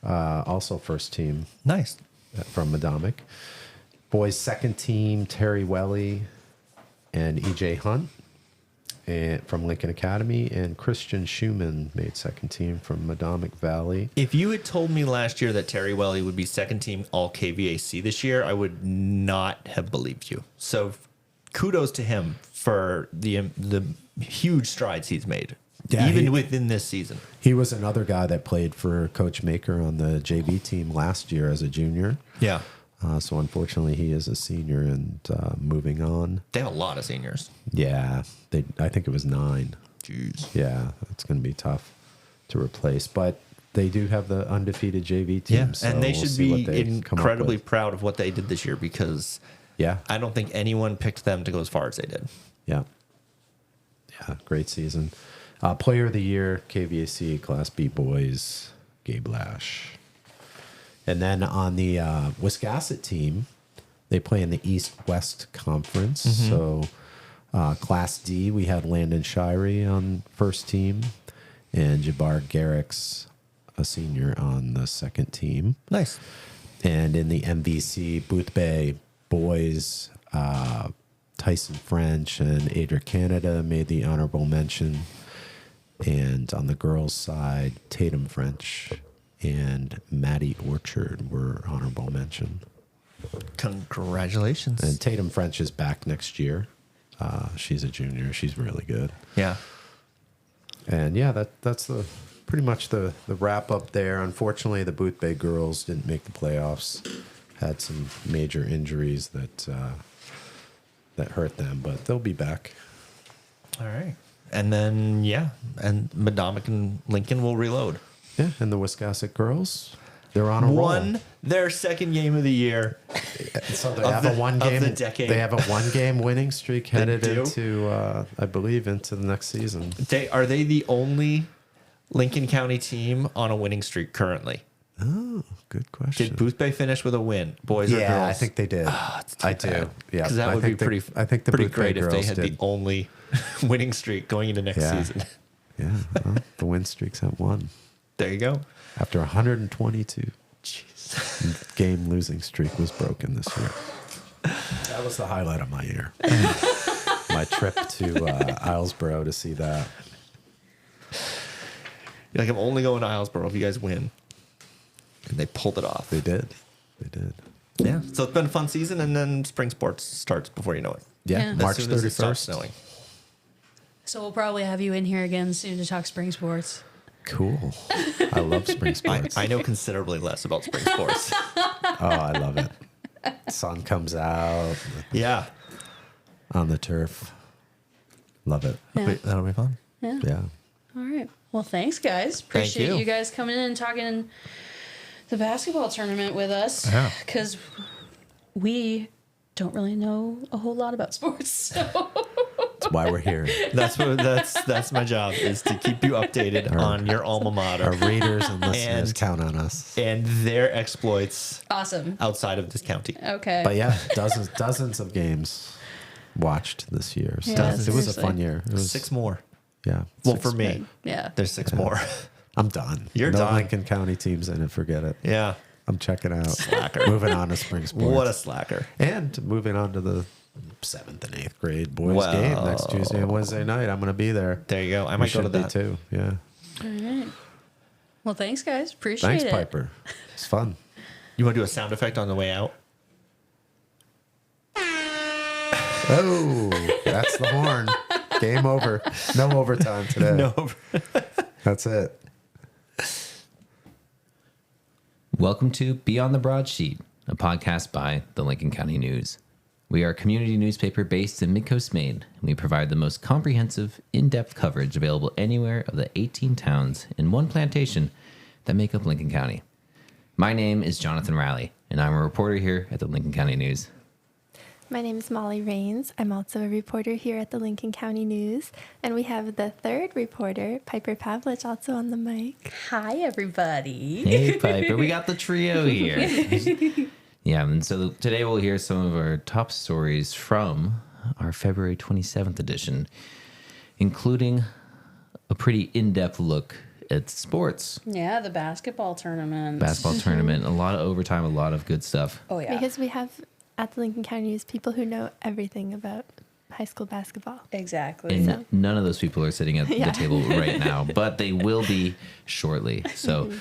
also first team Nice. from Madomic. Boys' second team, Terry Welly and EJ Hunt and from Lincoln Academy, and Christian Schumann made second team from Madomic Valley. If you had told me last year that Terry Welly would be second team all KVAC this year, I would not have believed you. So kudos to him for the huge strides he's made, Yeah, even within this season. He was another guy that played for Coach Maker on the JV team last year as a junior. Yeah. So unfortunately, he is a senior and moving on. They have a lot of seniors. Yeah, I think it was 9. Jeez. Yeah, it's going to be tough to replace, but they do have the undefeated JV team. Yeah, so and they we'll should see be what they come up incredibly with. proud of what they did this year, because Yeah, I don't think anyone picked them to go as far as they did. yeah, great season. Player of the Year, KVAC Class B boys, Gabe Lash. And then on the Wiscasset team, they play in the East-West Conference. So Class D, we had Landon Shirey on first team and Jabbar Garrix, a senior, on the second team. Nice. And in the MVC Booth Bay boys, Tyson French and Adria Canada made the honorable mention. And on the girls' side, Tatum French and Maddie Orchard were honorable mention. Congratulations. And Tatum French is back next year. She's a junior. She's really good. Yeah. And yeah, that's pretty much the wrap up there. Unfortunately, the Booth Bay girls didn't make the playoffs. Had some major injuries that hurt them, but they'll be back. All right. And then, yeah, and Madomic and Lincoln will reload. Yeah, and the Wiscasset girls, they're on a roll. Won their second game of the year. So they Of have the- a one of game. the decade. They have a 1-game winning streak headed do? into, I believe, into the next season. Are they the only Lincoln County team on a winning streak currently? Oh, good question. Did Booth Bay finish with a win, boys or girls? Yeah, I think they did. It's too I do. bad. Yeah, because that I would be think they- pretty. I think the pretty Booth Bay great if they girls had did. the only winning streak going into next Yeah. season. Yeah, well, the win streaks at 1 There you go. after 122 Jeez. game losing streak was broken this year. That was the highlight of my year. My trip to Islesboro to see that. You're like, I'm only going to Islesboro if you guys win. And they pulled it off. They did. They did. Yeah. So it's been a fun season, and then spring sports starts before you know it. Yeah, Yeah. March As soon as it stops 31st. snowing. So we'll probably have you in here again soon to talk spring sports. Cool. I love spring sports. I know considerably less about spring sports. Oh, I love it. Sun comes out Yeah. on the turf. Love it. Yeah. That'll be fun. Yeah. All right. Well, thanks, guys. Appreciate you. you guys coming in and talking the basketball tournament with us. Yeah. Because we don't really know a whole lot about sports. So. That's why we're here. That's my job, is to keep you updated on your alma Our mater readers and listeners And- count on us. and their exploits Awesome. outside of this county. Okay. But yeah, dozens of games watched this year. So Yeah, it was a seriously. fun year. It was 6 more. Yeah. Well, 6 for me, Yeah. there's 6 more. I'm done. You're no done. Lincoln County teams in it. Forget it. Yeah. I'm checking out. Slacker. Moving on to spring sports. What a slacker. And moving on to the 7th and 8th grade boys Well. game next Tuesday and Wednesday night. I'm going to be there. There you go. I We might go to should be that. too. Yeah. All right. Well, thanks, guys. Appreciate Thanks, it. Piper. It's fun. You want to do a sound effect on the way out? Oh, that's the horn. Game over. No overtime today. No. That's it. Welcome to Beyond the Broadsheet, a podcast by the Lincoln County News. We are a community newspaper based in Midcoast, Maine, and we provide the most comprehensive, in-depth coverage available anywhere of the 18 towns in one plantation that make up Lincoln County. My name is Jonathan Riley, and I'm a reporter here at the Lincoln County News. My name is Molly Rains. I'm also a reporter here at the Lincoln County News. And we have the third reporter, Piper Pavlich, also on the mic. Hi, everybody. Hey, Piper. We got the trio here. Yeah, and so today we'll hear some of our top stories from our February 27th edition, including a pretty in-depth look at sports. Yeah, the basketball tournament. Basketball tournament, a lot of overtime, a lot of good stuff. Oh, yeah. Because we have at the Lincoln County News people who know everything about high school basketball. Exactly. And So- none of those people are sitting at Yeah. the table right now, but they will be shortly. So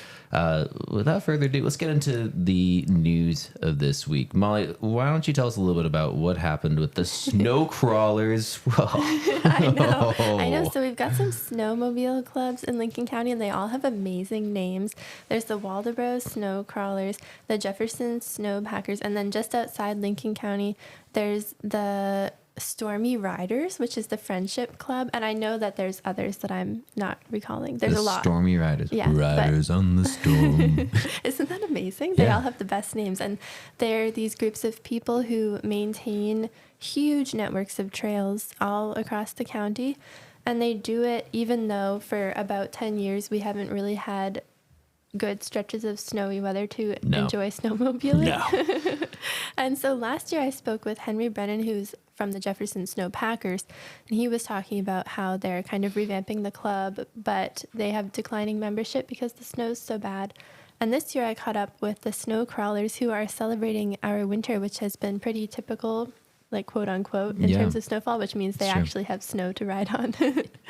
without further ado, let's get into the news of this week. Molly, why don't you tell us a little bit about what happened with the snow crawlers? I know. So we've got some snowmobile clubs in Lincoln County, and they all have amazing names. There's the Waldeboro Snow Crawlers, the Jefferson Snow Packers, and then just outside Lincoln County, there's the Stormy Riders, which is the Friendship Club, and I know that there's others that I'm not recalling. There's The a lot. Stormy Riders. Yeah, but- Riders on the storm. Isn't that amazing? They Yeah. all have the best names. And they're these groups of people who maintain huge networks of trails all across the county. And they do it even though for about 10 years we haven't really had good stretches of snowy weather to No. enjoy snowmobiling. No. And so last year I spoke with Henry Brennan, who's from the Jefferson Snow Packers, and he was talking about how they're kind of revamping the club, but they have declining membership because the snow's so bad. And this year I caught up with the Snow Crawlers, who are celebrating our winter, which has been pretty typical, like quote unquote, in Yeah. terms of snowfall, which means they It's true. actually have snow to ride on.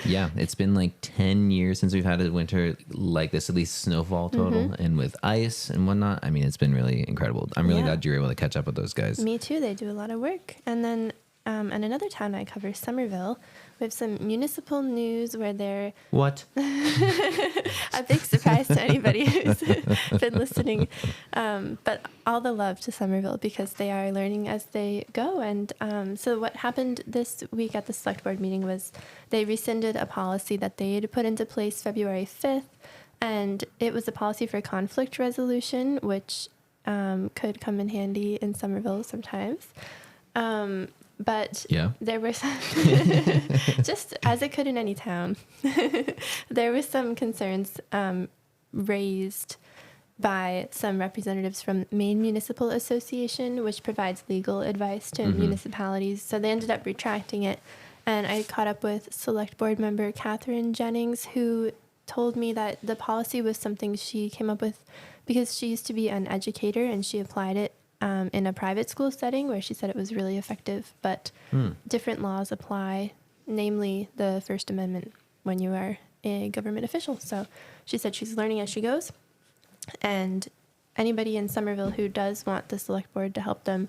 Yeah, it's been like 10 years since we've had a winter like this, at least snowfall total, and with ice and whatnot. I mean, it's been really incredible. I'm really Yeah. glad you were able to catch up with those guys. Me too. They do a lot of work. And then in another town I cover, Somerville, we have some municipal news where they're What? a big surprise to anybody who's been listening. But all the love to Somerville because they are learning as they go. And so what happened this week at the select board meeting was they rescinded a policy that they had put into place February 5th. And it was a policy for conflict resolution, which could come in handy in Somerville sometimes. But Yeah. there were some, just as it could in any town, there were some concerns raised by some representatives from Maine Municipal Association, which provides legal advice to municipalities. So they ended up retracting it. And I caught up with Select Board member Catherine Jennings, who told me that the policy was something she came up with because she used to be an educator and she applied it in a private school setting where she said it was really effective, but different laws apply, namely the First Amendment when you are a government official. So she said she's learning as she goes, and anybody in Somerville who does want the select board to help them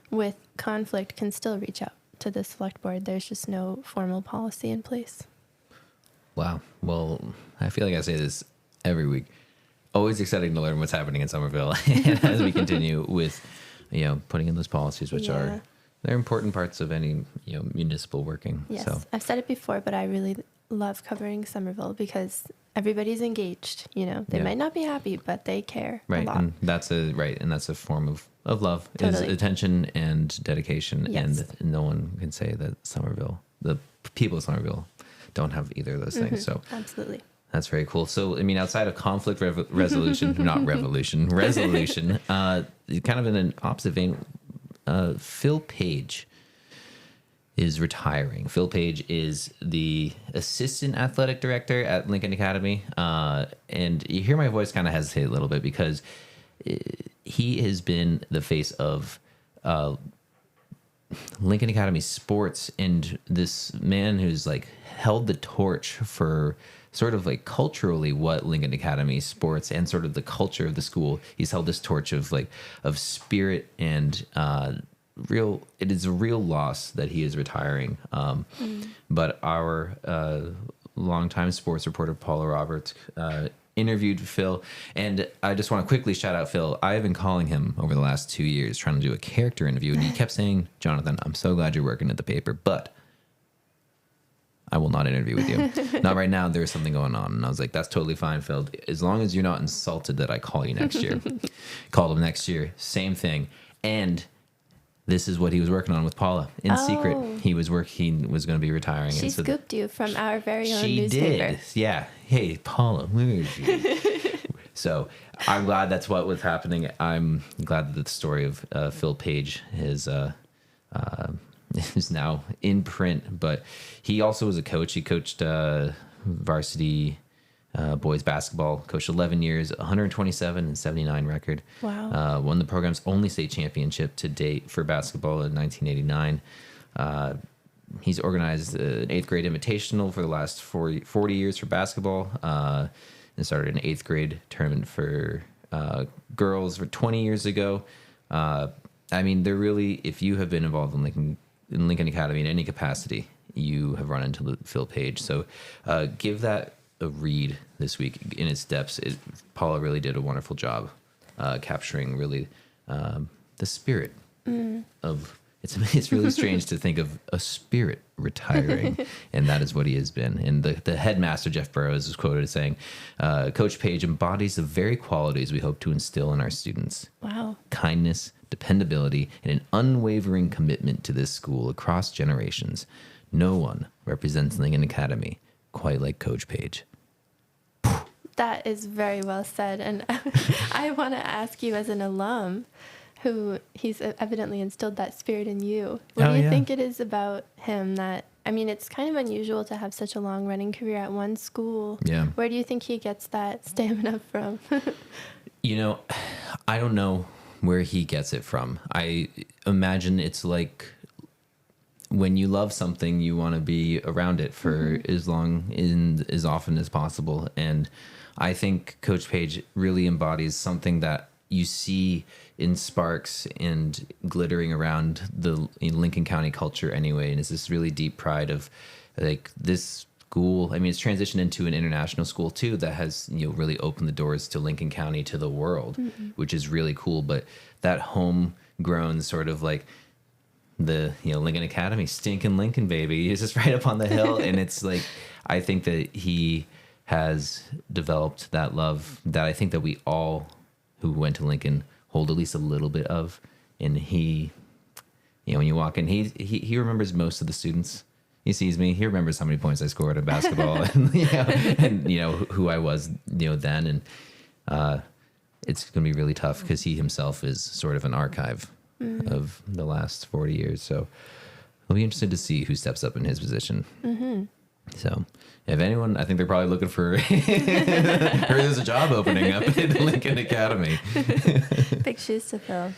with conflict can still reach out to the select board. There's just no formal policy in place. Wow. Well, I feel like I say this every week. Always exciting to learn what's happening in Somerville as we continue with, putting in those policies, which Yeah. they're important parts of any, municipal working. Yes, So I've said it before, but I really love covering Somerville because everybody's engaged. They Yeah. might not be happy, but they care a right, lot. and that's a form of love Totally. is attention and dedication, Yes. and no one can say that the people of Somerville, don't have either of those things. So Absolutely. that's very cool. So, I mean, outside of conflict resolution, not revolution, resolution, kind of in an opposite vein, Phil Page is retiring. Phil Page is the assistant athletic director at Lincoln Academy. And you hear my voice kind of hesitate a little bit because he has been the face of Lincoln Academy sports, and this man who's like held the torch for sort of like culturally what Lincoln Academy sports and sort of the culture of the school. He's held this torch of spirit and it is a real loss that he is retiring. But our longtime sports reporter Paula Roberts interviewed Phil, and I just want to quickly shout out Phil. I have been calling him over the last 2 years trying to do a character interview, and he kept saying, "Jonathan, I'm so glad you're working at the paper, but I will not interview with you. Not right now. There's something going on." And I was like, "That's totally fine, Phil. As long as you're not insulted that I call you next year." Called him next year, same thing. And this is what he was working on with Paula in secret. Oh. He was going to be retiring. She and so scooped you from our very own she newspaper. did. Yeah. Hey, Paula, where is she? So I'm glad that's what was happening. I'm glad that the story of Phil Page is now in print. But he also was a coach. He coached varsity boys basketball. Coached 11 years, 127 and 79 record. Wow. Won the program's only state championship to date for basketball in 1989. He's organized an 8th grade invitational for the last 40 years for basketball, and started an 8th grade tournament for girls for 20 years ago. I mean, they're really, if you have been involved in Lincoln Academy in any capacity, you have run into Phil Page. So give that a read this week in its depths. Paula really did a wonderful job capturing really the spirit of. It's really strange to think of a spirit retiring, and that is what he has been. And the headmaster, Jeff Burrows, is quoted as saying, Coach Page embodies the very qualities we hope to instill in our students. Wow. Kindness, dependability, and an unwavering commitment to this school across generations. No one represents Lincoln Academy quite like Coach Page. That is very well said. And I want to ask you, as an alum, who he's evidently instilled that spirit in you. What do you think it is about him that, I mean, it's kind of unusual to have such a long running career at one school. Yeah. Where do you think he gets that stamina from? You know, I don't know where he gets it from. I imagine it's like when you love something, you want to be around it for as long and as often as possible. And I think Coach Page really embodies something that you see in sparks and glittering around the Lincoln County culture anyway. And it's this really deep pride of like this school. I mean, it's transitioned into an international school too that has, really opened the doors to Lincoln County to the world, which is really cool. But that homegrown sort of like the, Lincoln Academy, stinking Lincoln, baby, is just right up on the hill. And it's like, I think that he has developed that love that I think that we all who went to Lincoln hold at least a little bit of. And he, when you walk in, he remembers most of the students. He sees me. He remembers how many points I scored at basketball, and who I was, then. And it's going to be really tough because he himself is sort of an archive of the last 40 years. So I'll be interested to see who steps up in his position. So if anyone, I think they're probably looking for, there's a job opening up at Lincoln Academy. Big shoes to fill.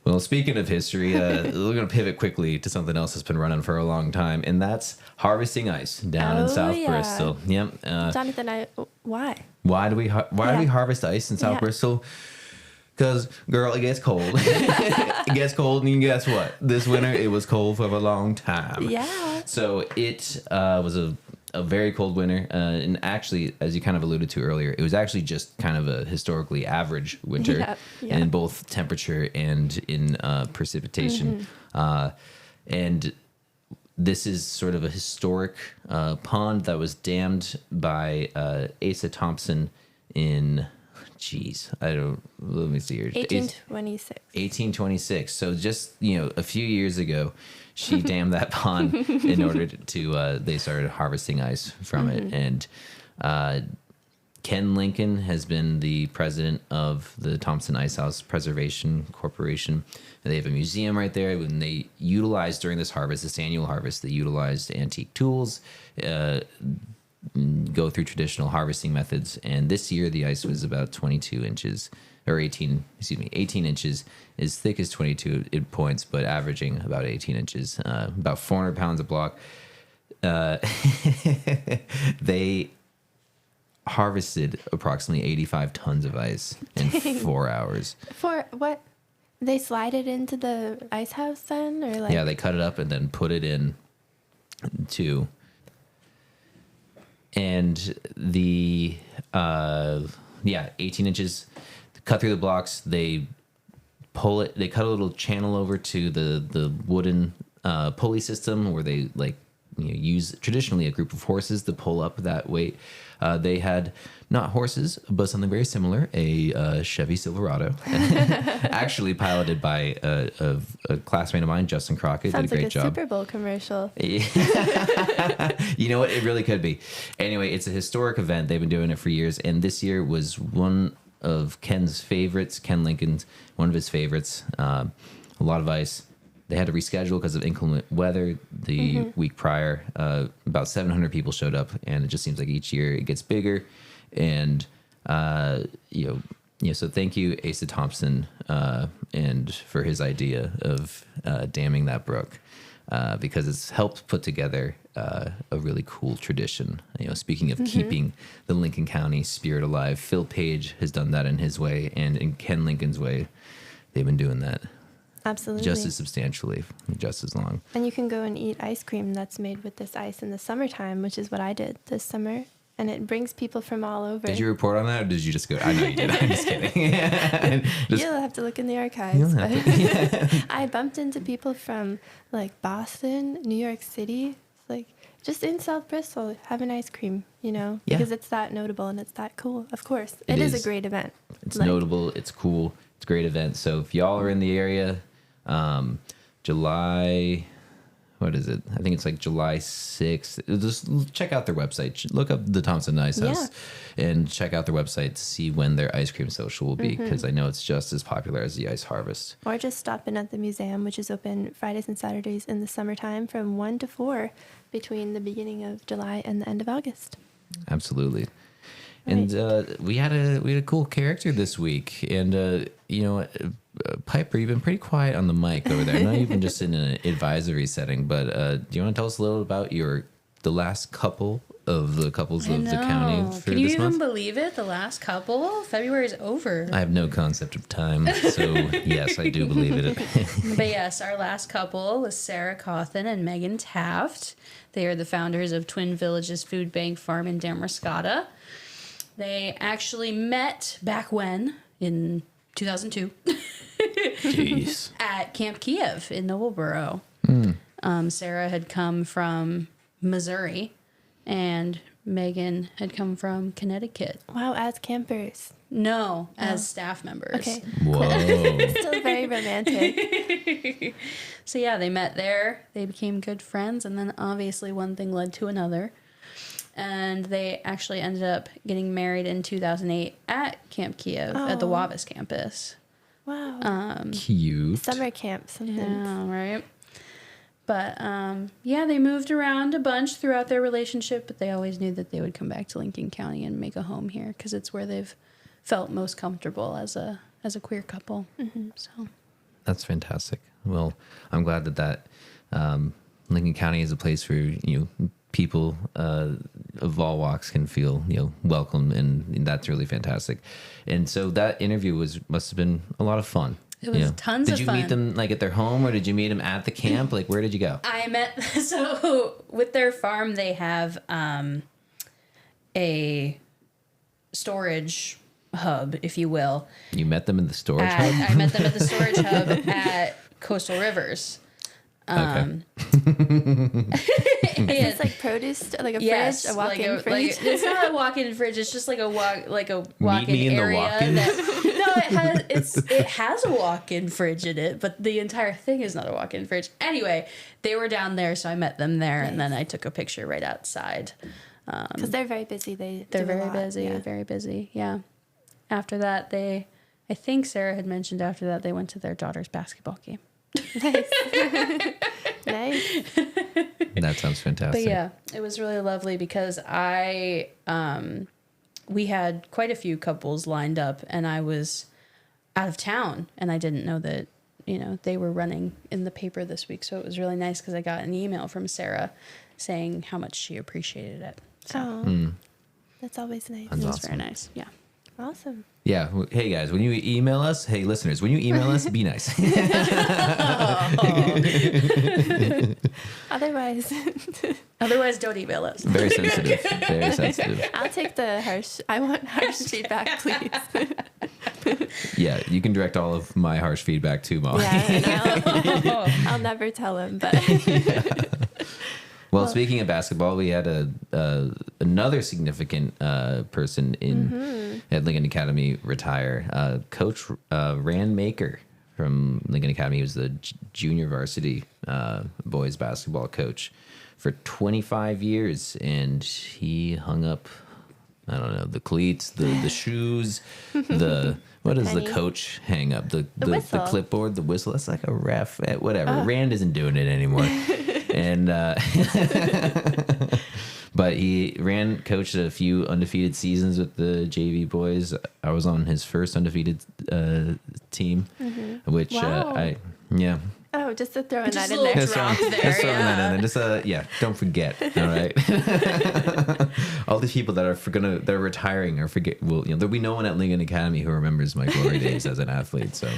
Well, speaking of history, we're going to pivot quickly to something else that's been running for a long time, and that's harvesting ice down in South Bristol. Yep. Jonathan, why? Why do we harvest ice in South Bristol? Because, girl, it gets cold. It gets cold, and guess what? This winter, it was cold for a long time. Yeah. So it was a very cold winter. And actually, as you kind of alluded to earlier, it was actually just kind of a historically average winter in both temperature and in precipitation. And this is sort of a historic pond that was dammed by Asa Thompson in... let me see here. 1826. 1826. So just, a few years ago, she dammed that pond in order to they started harvesting ice from it. And Ken Lincoln has been the president of the Thompson Ice House Preservation Corporation. And they have a museum right there. When they utilized during this annual harvest, they utilized antique tools, go through traditional harvesting methods, and this year the ice was about 22 inches or 18 inches, as thick as 22 points, but averaging about 18 inches, about 400 pounds a block. They harvested approximately 85 tons of ice in 4 hours. For what? They slide it into the ice house then, or like? Yeah, they cut it up and then put it in to. And the 18 inches, cut through the blocks. They pull it. They cut a little channel over to the wooden pulley system where they like use traditionally a group of horses to pull up that weight. They had not horses, but something very similar, a Chevy Silverado, actually piloted by a classmate of mine, Justin Crockett. Sounds did a great like a job. Super Bowl commercial. You know what? It really could be. Anyway, it's a historic event. They've been doing it for years, and this year was one of Ken's favorites. Ken Lincoln's one of his favorites. A lot of ice. They had to reschedule because of inclement weather the week prior. About 700 people showed up, and it just seems like each year it gets bigger. And so thank you, Asa Thompson, and for his idea of damming that brook, because it's helped put together a really cool tradition. Speaking of keeping the Lincoln County spirit alive, Phil Page has done that in his way, and in Ken Lincoln's way, they've been doing that. Absolutely. Just as substantially, just as long. And you can go and eat ice cream that's made with this ice in the summertime, which is what I did this summer. And it brings people from all over. Did you report on that, or did you just go? I know you did. I'm just kidding. You'll have to look in the archives. I bumped into people from like Boston, New York City, like just in South Bristol having ice cream, because it's that notable and it's that cool. Of course, it is a great event. It's notable. It's cool. It's a great event. So if y'all are in the area, July, what is it? I think it's like July 6th. Just check out their website. Look up the Thompson Ice House and check out their website to see when their ice cream social will be, because I know it's just as popular as the Ice Harvest. Or just stop in at the museum, which is open Fridays and Saturdays in the summertime from 1 to 4 between the beginning of July and the end of August. Absolutely. And we had a cool character this week, and Piper, you've been pretty quiet on the mic over there. Not even just in an advisory setting, but do you want to tell us a little about the last couple of the couples of the county for Can you this even month? believe it? The last couple? February is over. I have no concept of time, so yes, I do believe it. But yes, our last couple was Sarah Cawthon and Megan Taft. They are the founders of Twin Villages Food Bank Farm in Damariscotta. They actually met back when, in 2002, Jeez. at Camp Kiev in Noblesboro. Sarah had come from Missouri, and Megan had come from Connecticut. Wow, as campers. No, as staff members. Okay. Whoa. Still very romantic. So yeah, they met there. They became good friends, and then obviously one thing led to another. And they actually ended up getting married in 2008 at Camp Kiev at the Wabash campus. Wow. Cute. Summer camp sometimes. Yeah, right. But they moved around a bunch throughout their relationship, but they always knew that they would come back to Lincoln County and make a home here because it's where they've felt most comfortable as a queer couple. So That's fantastic. Well, I'm glad that Lincoln County is a place where people of all walks can feel welcome, and that's really fantastic. And so that interview must have been a lot of fun. it was tons of Did you fun. meet them like at their home, or did you meet them at the camp? Like, where did you go? I met so with their farm they have a storage hub, if you will. You met them in the storage hub? I met them at the storage hub at Coastal Rivers. Okay. It's like produce, like a fridge, a walk-in fridge. it's not a walk-in fridge. It's just like a walk-in me in the area. walk-in? It has a walk-in fridge in it, but the entire thing is not a walk-in fridge. Anyway, they were down there, so I met them there, and then I took a picture right outside. Because they're very busy. They're do a very lot, busy, yeah. very busy. Yeah. After that, I think Sarah had mentioned after that they went to their daughter's basketball game. Nice. Nice. That sounds fantastic. But yeah, it was really lovely because we had quite a few couples lined up, and I was out of town, and I didn't know that, they were running in the paper this week. So it was really nice because I got an email from Sarah saying how much she appreciated it. So Oh, that's always nice. it was awesome. very nice. Yeah. Awesome. Yeah. Hey, guys, when you email us, hey, listeners, when you email us, be nice. Otherwise, don't email us. Very sensitive. Very sensitive. I'll take the harsh. I want harsh feedback, please. Yeah, you can direct all of my harsh feedback to Molly. Yeah, and I'll never tell him, but Well, speaking of basketball, we had another significant person in at Lincoln Academy retire. Coach Rand Maker from Lincoln Academy. He was the junior varsity boys basketball coach for 25 years, and he hung up, I don't know, the cleats, the shoes, what does the penny. coach hang up? The whistle. clipboard, the whistle. That's like a ref, whatever. Rand isn't doing it anymore. And but Rand coached a few undefeated seasons with the JV boys. I was on his first undefeated team, which Wow. yeah. Oh, just to throw that Just a in little there. drop there. Just throwing that in there. Just don't forget. All right. All these people that are retiring or forget. Well, there'll be no one at Lincoln Academy who remembers my glory days as an athlete. So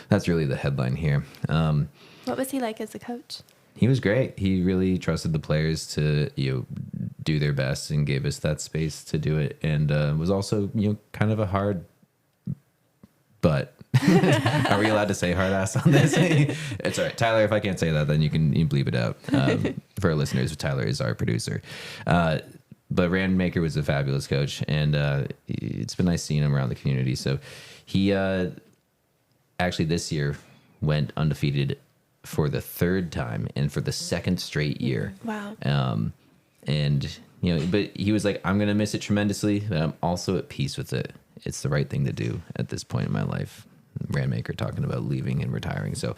that's really the headline here. What was he like as a coach? He was great. He really trusted the players to do their best and gave us that space to do it, and was also kind of a hard. But are we allowed to say hard ass on this? It's all right, Tyler. If I can't say that, then you can bleep it out for our listeners. Tyler is our producer. But Rand Maker was a fabulous coach, and it's been nice seeing him around the community. So he actually this year went undefeated for the third time and for the second straight year. Wow. And but he was like, I'm gonna miss it tremendously, but I'm also at peace with it. It's the right thing to do at this point in my life. Rand Maker talking about leaving and retiring. So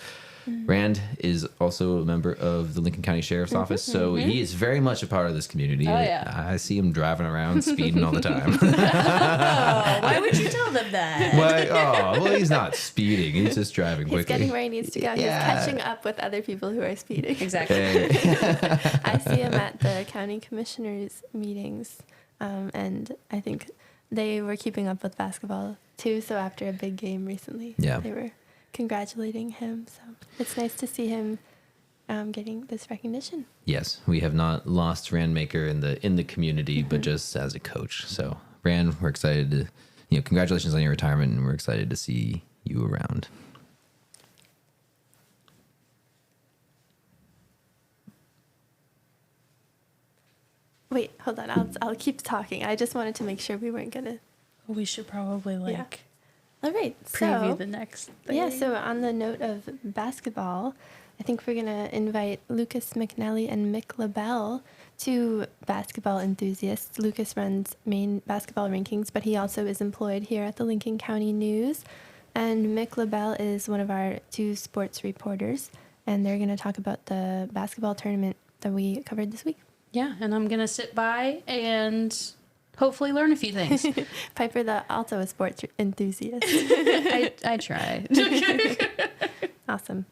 Rand is also a member of the Lincoln County Sheriff's Office, so he is very much a part of this community. Oh, yeah. I see him driving around, speeding all the time. Oh, why would you tell them that? Well, he's not speeding. He's just driving He's quickly. getting where he needs to go. Yeah. He's catching up with other people who are speeding. Exactly. Hey. I see him at the county commissioners' meetings, and I think they were keeping up with basketball too. So after a big game recently, Yeah. they were congratulating him. So it's nice to see him getting this recognition. Yes, we have not lost Rand Maker in the community, but just as a coach. So Rand, we're excited to, congratulations on your retirement, and we're excited to see you around. Wait, hold on. I'll keep talking. I just wanted to make sure we weren't gonna. We should probably Yeah. All right. preview So the next thing. yeah. So on the note of basketball, I think we're gonna invite Lucas McNally and Mick LaBelle, two basketball enthusiasts. Lucas runs Maine basketball rankings, but he also is employed here at the Lincoln County News. And Mick LaBelle is one of our two sports reporters, and they're going to talk about the basketball tournament that we covered this week. Yeah, and I'm gonna sit by and hopefully learn a few things. Piper, also a sports enthusiast. I try. Awesome.